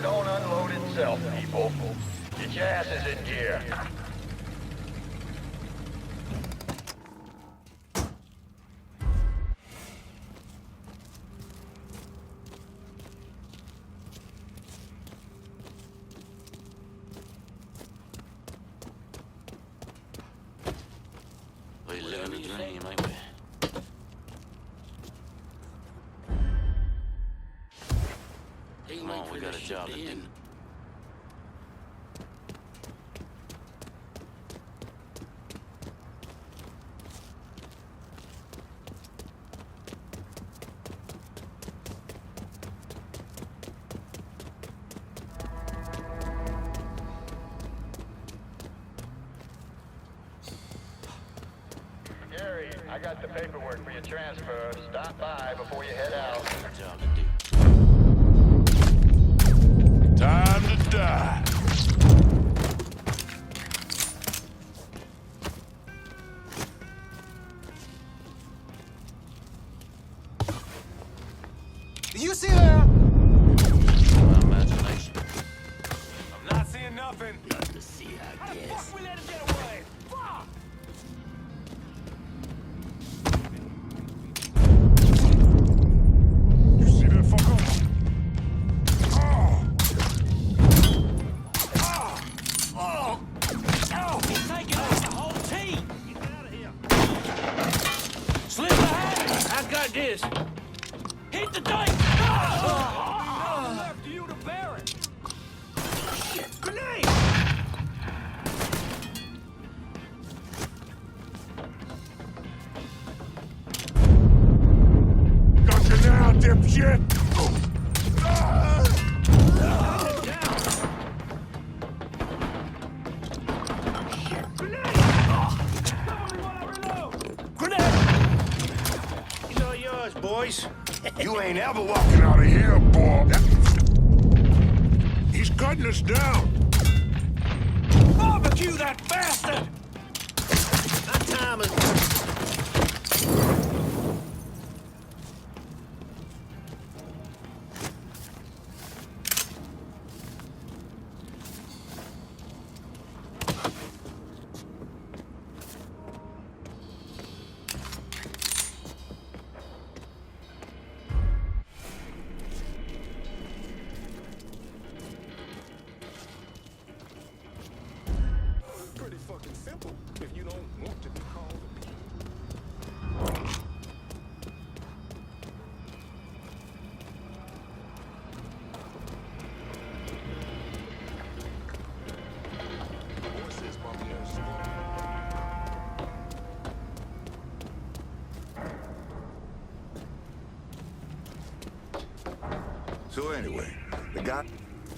don't unload itself, people. Get your asses in gear. We living a dream, ain't we? Come on, we got a job to do. Gary, I got the paperwork for your transfer. Stop by before you head out. Got a job to do. Time to die. You see her? My imagination. I'm not seeing nothing. Nothing to see, I guess. We let him get away. Fuck! You see that fucker? Oh! Oh! Oh! Oh! He's taking out the whole team! Get out of here! Slip behind me! I got this! Hit the dice! Nothing left to you to bear it. Shit! Grenade! Got you now, dipshit! Ah! These are yours, boys. You ain't ever walking out of here, boy. He's cutting us down. Barbecue that bastard! My time is... Pretty fucking simple if you don't want to be called. Horses, bumpy ass. So anyway, the guy...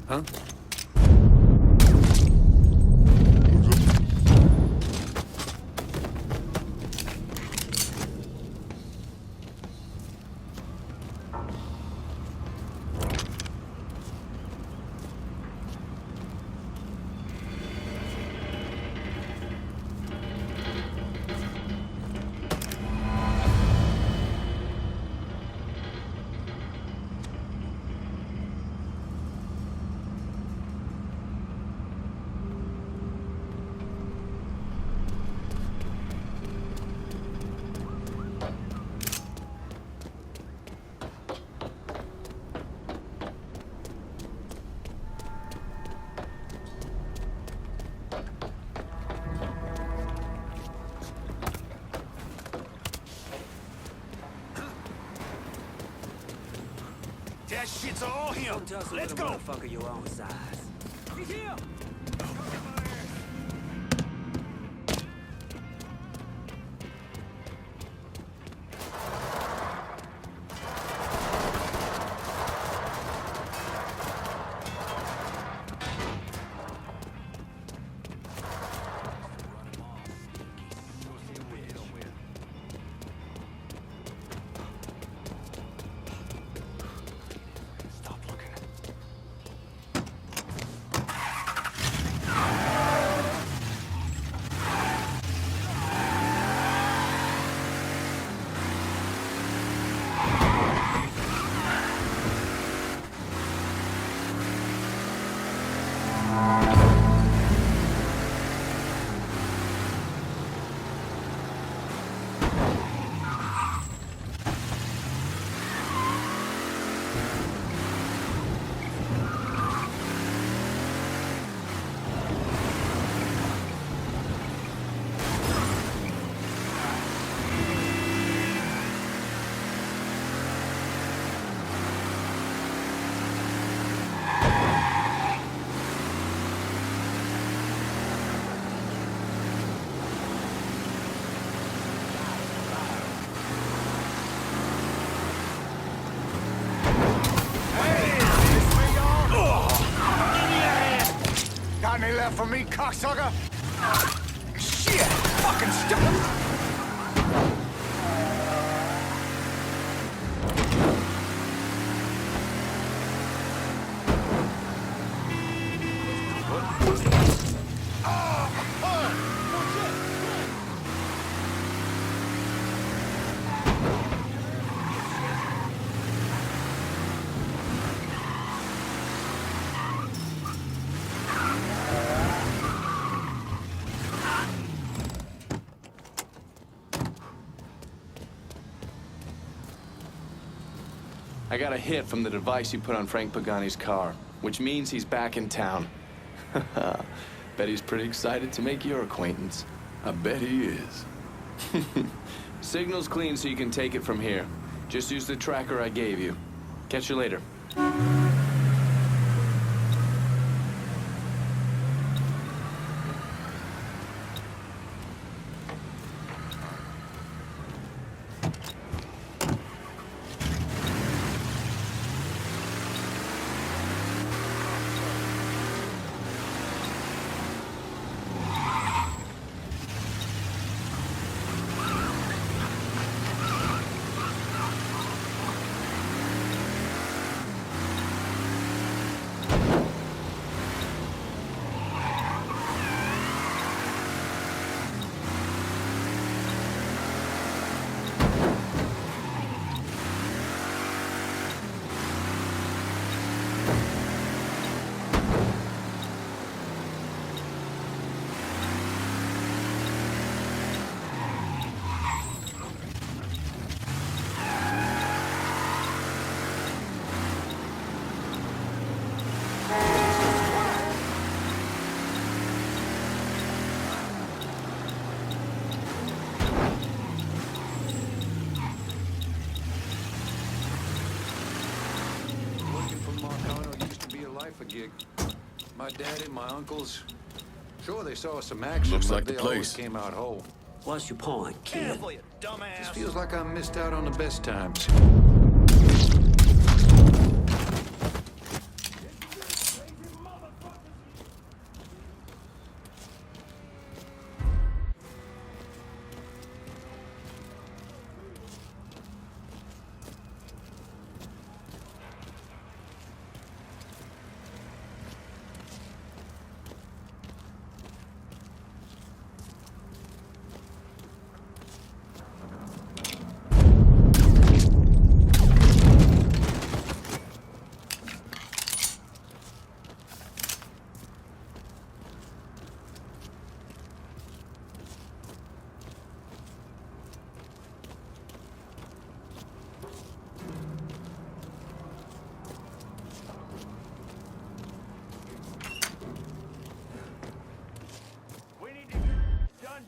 Huh? That shit's all him. Let's go. Motherfucker your own size. He's here! Ah! out for me, cocksucker? Shit! Fucking stop! I got a hit from the device you put on Frank Pagani's car, which means he's back in town. Bet he's pretty excited to make your acquaintance. I bet he is. Signal's clean so you can take it from here. Just use the tracker I gave you. Catch you later. A gig. My daddy, my uncles, sure they saw some action. Looks but like the they always place. came out whole. What's your point, kid? Careful, you dumbass! This feels like I missed out on the best times.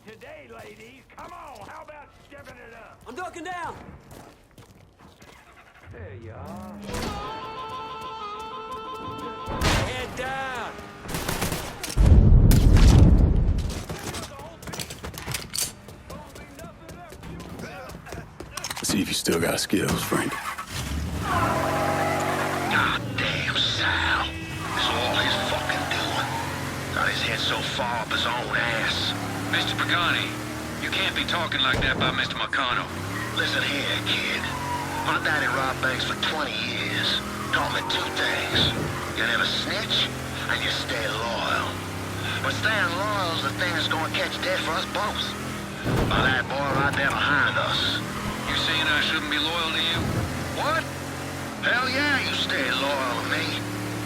Today, ladies. Come on, how about stepping it up? I'm ducking down. There you are. Head down. See if you still got skills, Frank. Goddamn Sal. It's all his fucking doing. Got his head so far up his own ass. Mr. Pagani, you can't be talking like that about Mr. Meccano. Listen here, kid. My daddy robbed banks for 20 years. Taught me two things. You never snitch, and you stay loyal. But staying loyal is the thing that's gonna catch death for us both. By that boy right there behind us. You saying I shouldn't be loyal to you? What? Hell yeah, you stay loyal to me.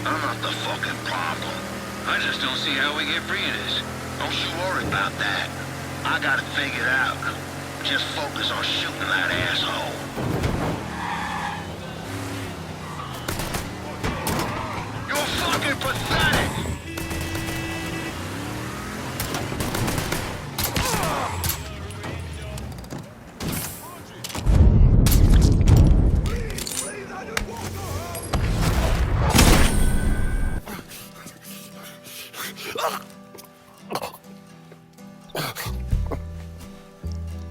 I'm not the fucking problem. I just don't see how we get free of this. Don't you worry about that. I got it figured out. Just focus on shooting that asshole. You're fucking pathetic!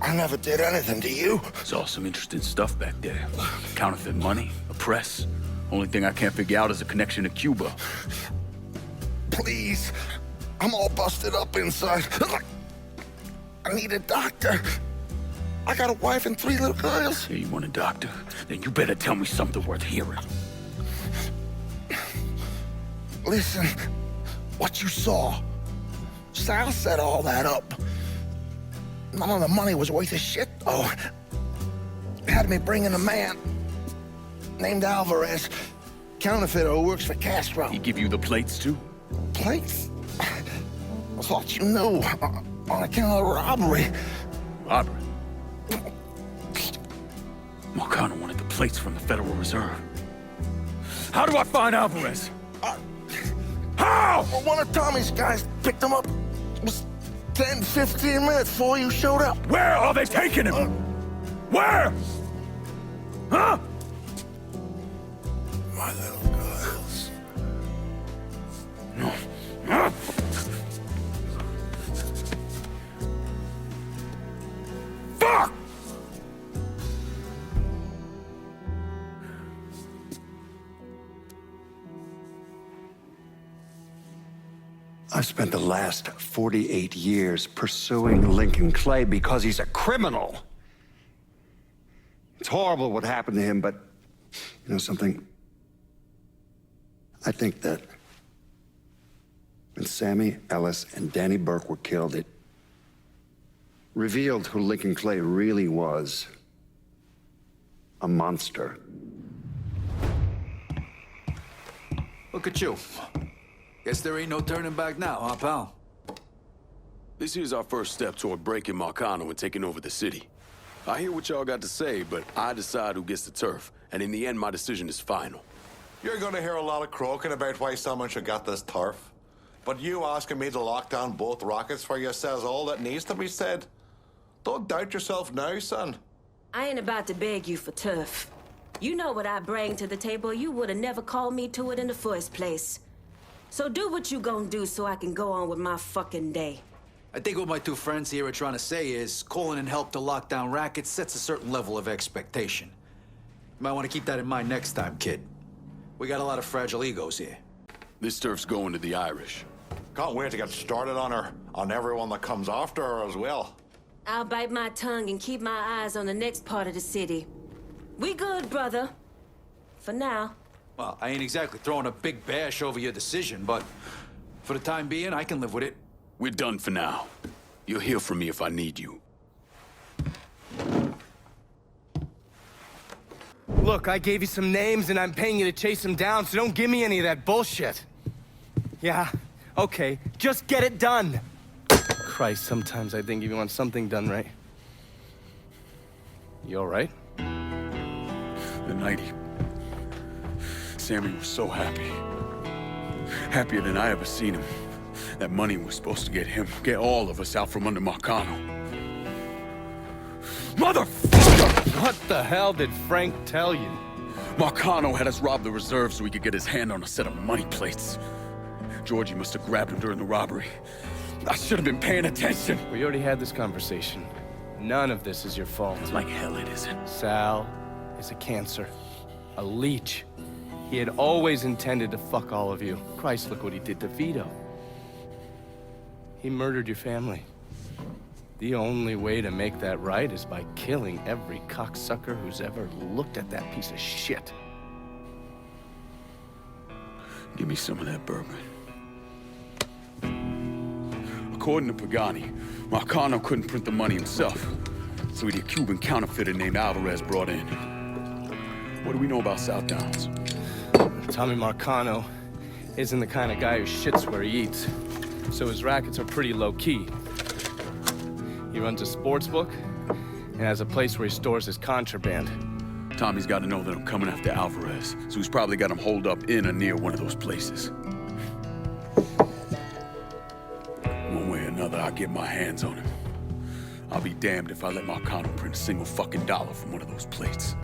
I never did anything to you. Saw some interesting stuff back there. Counterfeit money, a press. Only thing I can't figure out is a connection to Cuba. Please, I'm all busted up inside. I need a doctor. I got a wife and 3 little girls. Hey, you want a doctor? Then you better tell me something worth hearing. Listen, what you saw. Sal set all that up. None of the money was worth a shit, though. Had me bringing a man named Alvarez, counterfeiter who works for Castro. He give you the plates, too? Plates? I thought you knew. On account of robbery. Robbery? Marcano wanted the plates from the Federal Reserve. How do I find Alvarez? How? Well, one of Tommy's guys picked him up. It was 10, 15 minutes before you showed up. Where are they taking him? Where? Huh? My little girls. No. Fuck! I've spent the last 48 years pursuing Lincoln Clay because he's a criminal. It's horrible what happened to him, but you know something? I think that when Sammy Ellis and Danny Burke were killed, it revealed who Lincoln Clay really was. A monster. Look at you. Guess there ain't no turning back now, huh, pal? This here's our first step toward breaking Marcano and taking over the city. I hear what y'all got to say, but I decide who gets the turf. And in the end, my decision is final. You're gonna hear a lot of croaking about why someone should get this turf. But you asking me to lock down both rockets for you says all that needs to be said. Don't doubt yourself now, son. I ain't about to beg you for turf. You know what I bring to the table. You would have never called me to it in the first place. So do what you gonna do so I can go on with my fucking day. I think what my two friends here are trying to say is calling in help to lock down rackets sets a certain level of expectation. You might want to keep that in mind next time, kid. We got a lot of fragile egos here. This turf's going to the Irish. Can't wait to get started on her, on everyone that comes after her as well. I'll bite my tongue and keep my eyes on the next part of the city. We good, brother. For now. Well, I ain't exactly throwing a big bash over your decision, but for the time being, I can live with it. We're done for now. You'll hear from me if I need you. Look, I gave you some names and I'm paying you to chase them down, so don't give me any of that bullshit. Yeah, okay, just get it done. Christ, sometimes I think if you want something done right. You all right? The night Sammy was so happy. Happier than I ever seen him. That money was supposed to get all of us out from under Marcano. Motherfucker! What the hell did Frank tell you? Marcano had us rob the reserve so he could get his hand on a set of money plates. Georgie must have grabbed him during the robbery. I should have been paying attention. We already had this conversation. None of this is your fault. Like hell it isn't. Sal is a cancer. A leech. He had always intended to fuck all of you. Christ, look what he did to Vito. He murdered your family. The only way to make that right is by killing every cocksucker who's ever looked at that piece of shit. Give me some of that bourbon. According to Pagani, Marcano couldn't print the money himself, so he had a Cuban counterfeiter named Alvarez brought in. What do we know about South Downs? Tommy Marcano isn't the kind of guy who shits where he eats, so his rackets are pretty low-key. He runs a sports book and has a place where he stores his contraband. Tommy's got to know that I'm coming after Alvarez, so he's probably got him holed up in or near one of those places. One way or another, I'll get my hands on him. I'll be damned if I let Marcano print a single fucking dollar from one of those plates.